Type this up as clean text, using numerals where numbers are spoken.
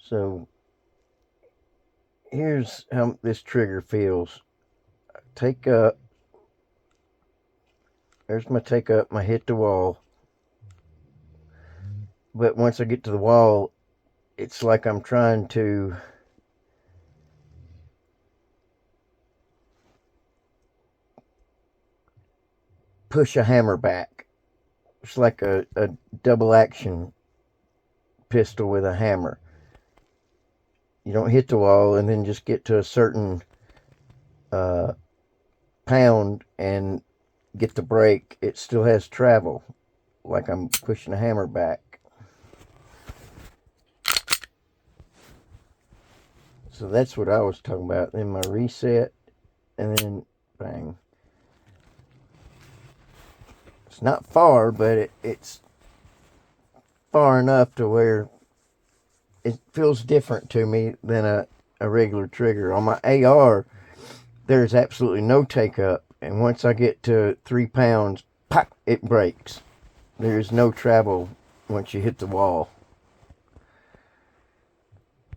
So here's how this trigger feels. Take up. There's my take up. My hit the wall. But once I get to the wall, it's like I'm trying to push a hammer back. It's like a double action pistol with a hammer. You don't hit the wall and then just get to a certain pound and get the break. It still has travel, like I'm pushing a hammer back. So that's what I was talking about. Then my reset, and then bang. It's not far, but it's far enough to where it feels different to me than a regular trigger. On my AR, there's absolutely no take up, and once I get to 3 pounds, pop, it breaks. There's no travel once you hit the wall.